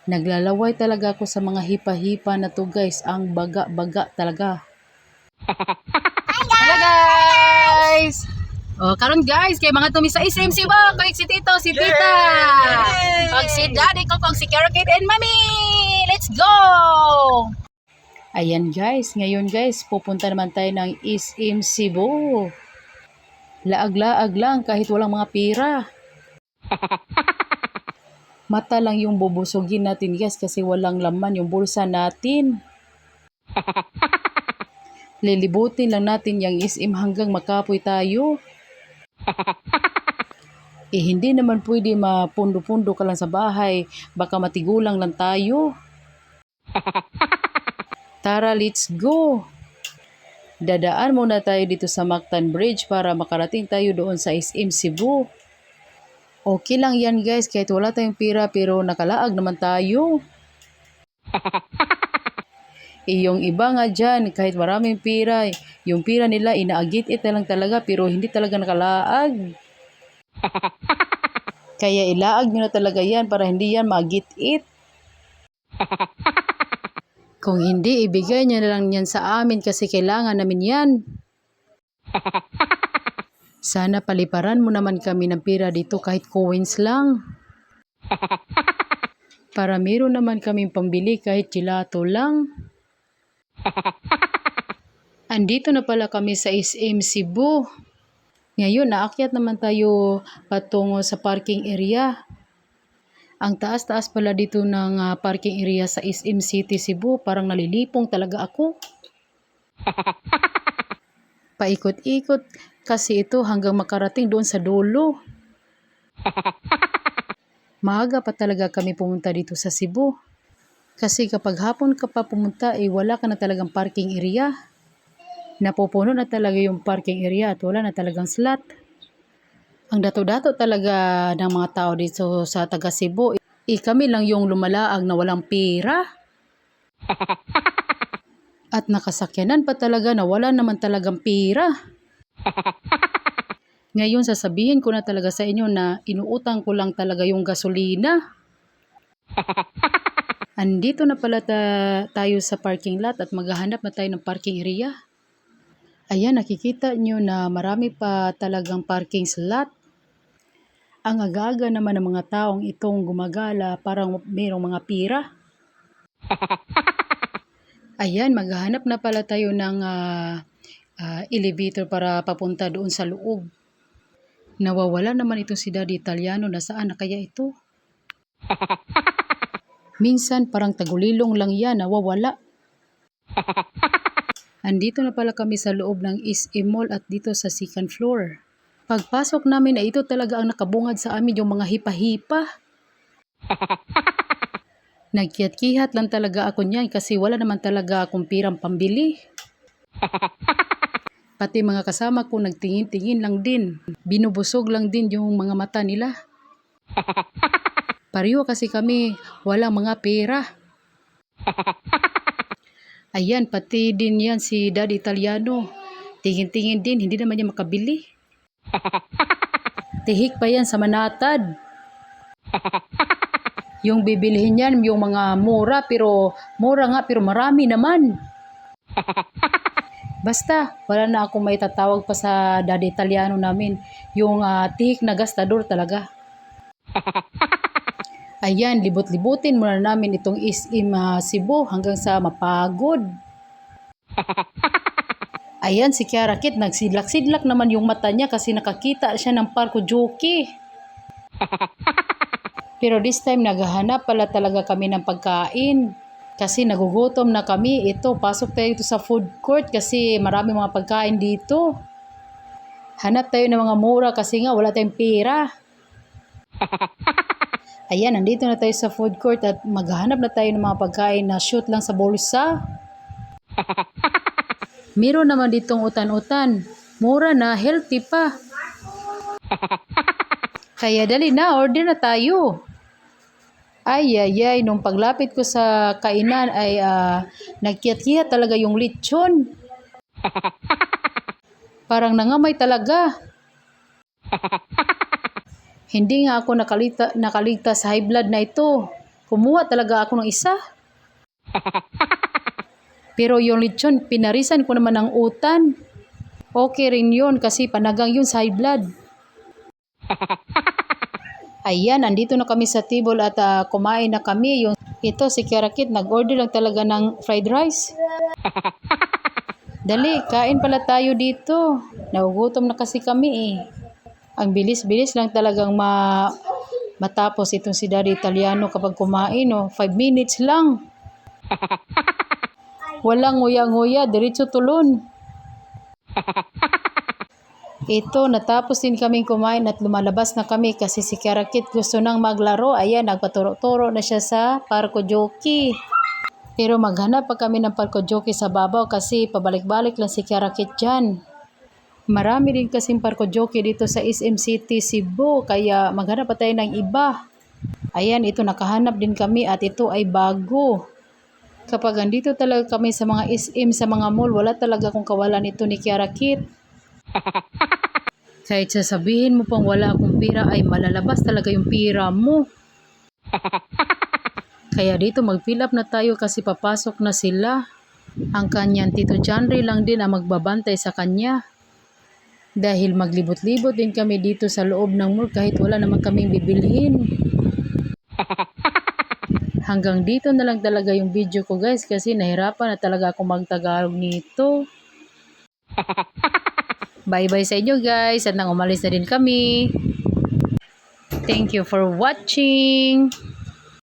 Naglalaway talaga ako sa mga hipa-hipa na to guys. Ang baga-baga talaga. Hello guys! Oh, karon guys, kay mga tumi sa SMC ba? Kay si Tito, si Tita. Pag si Daddy ko, pag si Carrot and Mami. Let's go! Ayan guys, ngayon guys, pupunta naman tayo ng SM Cebu. Laag-laag lang kahit walang mga pira. Mata lang yung bubusugin natin guys kasi walang laman yung bulsa natin. Lilibutin lang natin yung SM hanggang makapoy tayo. Hindi naman pwede mapundo-pundo ka lang sa bahay. Baka matigulang lang tayo. Tara, let's go! Dadaan muna tayo dito sa Mactan Bridge para makarating tayo doon sa SM Cebu. Okay lang yan guys, kahit wala tayong pira pero nakalaag naman tayo. Yung iba nga dyan, kahit maraming pira, yung pira nila inaagit-it na lang talaga pero hindi talaga nakalaag. Kaya ilaag nyo na talaga yan para hindi yan maagit-it. Kung hindi, ibigay nyo na lang yan sa amin kasi kailangan namin yan. Sana paliparan mo naman kami ng pira dito kahit coins lang. Para meron naman kaming pambili kahit gelato lang. Andito na pala kami sa SM Cebu. Ngayon, naakyat naman tayo patungo sa parking area. Ang taas-taas pala dito ng parking area sa SM City Cebu. Parang nalilipong talaga ako. Paikot-ikot kasi ito hanggang makarating doon sa dulo. Maaga pa talaga kami pumunta dito sa Cebu. Kasi kapag hapon ka pa pumunta, wala ka na talagang parking area. Napupuno na talaga yung parking area at wala na talagang slot. Ang dato-dato talaga ng mga tao dito sa taga Cebu. Kami lang yung lumalaag na walang pera. At nakasakyanan pa talaga na wala naman talagang pera. Ngayon sasabihin ko na talaga sa inyo na inuutang ko lang talaga yung gasolina. Andito na pala tayo sa parking lot at maghahanap na tayo ng parking area. Ayan, nakikita nyo na marami pa talagang parking slot. Ang aga-aga naman ng mga taong itong gumagala parang mayroong mga pira. Ayan, maghahanap na pala tayo ng elevator para papunta doon sa loob. Nawawala naman ito si Daddy Italiano. Nasaan na kaya ito? Minsan parang tagulilong lang yan, nawawala. Andito na pala kami sa loob ng SM Mall at dito sa second floor. Pagpasok namin ay ito talaga ang nakabungad sa amin yung mga hipa-hipa. Nagkiyat-kihat lang talaga ako niyan kasi wala naman talaga akong pirang pambili. Pati mga kasama ko nagtingin-tingin lang din. Binubusog lang din yung mga mata nila. Pareho kasi kami walang mga pera. Ayan, pati din yan si Daddy Italiano. Tingin-tingin din, hindi naman niya makabili. Tihik pa yan sa manatad. Yung bibilihin yan, yung mga mura nga pero marami naman. Basta, wala na akong may tatawag pa sa Daddy Italiano namin. Yung tihik na gastador talaga. Ayan, libot-libutin muna namin itong SM Cebu hanggang sa mapagod. Ayan, si Kiara Kit, nagsidlak-sidlak naman yung mata niya kasi nakakita siya ng parko jockey. Pero this time, naghahanap pala talaga kami ng pagkain. Kasi nagugutom na kami. Ito, pasok tayo ito sa food court kasi marami mga pagkain dito. Hanap tayo ng mga mura kasi nga wala tayong pera. Ayan, nandito na tayo sa food court at maghahanap na tayo ng mga pagkain na shoot lang sa bulsa. Meron naman ditong utan-utan. Mura na, healthy pa. Kaya dali na, order na tayo. Ay, nung paglapit ko sa kainan ay nagkiyat-kiyat talaga yung lechon. Parang nangamay talaga. Hindi nga ako nakaligtas sa high blood na ito. Kumuha talaga ako ng isa. Pero yung lechon, pinarisan ko naman ng utan. Okay rin yun kasi panagang yun sa high blood. Ayan, andito na kami sa table at kumain na kami. Ito si Kiarakit, nag-order lang talaga ng fried rice. Dali, kain pala tayo dito. Nagugutom na kasi kami eh. Ang bilis-bilis lang talagang matapos itong si Daddy Italiano kapag kumain. 5 minutes lang. Walang nguya-nguya, diretso tulon. Ito, natapos din kaming kumain at lumalabas na kami kasi si Kiarakit gusto nang maglaro. Ayan, nagpaturo-turo na siya sa parko jockey. Pero maghanap pa kami ng parko jockey sa babaw kasi pabalik-balik lang si Kiarakit dyan. Marami din kasing parko jockey dito sa SM City, Cebu, kaya maghanap pa tayo ng iba. Ayan, ito nakahanap din kami at ito ay bago. Kapag andito talaga kami sa mga SM, sa mga mall, wala talaga akong kawalan ito ni Kiarakit. Kahit sasabihin mo pang wala akong pira ay malalabas talaga yung pira mo. Kaya dito mag-fill up na tayo kasi papasok na sila. Ang kanyang Tito Janry lang din ang magbabantay sa kanya. Dahil maglibot-libot din kami dito sa loob ng mall kahit wala naman kaming bibilhin. Hanggang dito na lang talaga yung video ko guys kasi nahirapan na talaga ako magtagalog nito. Bye-bye sa inyo guys at nang umalis na din kami. Thank you for watching.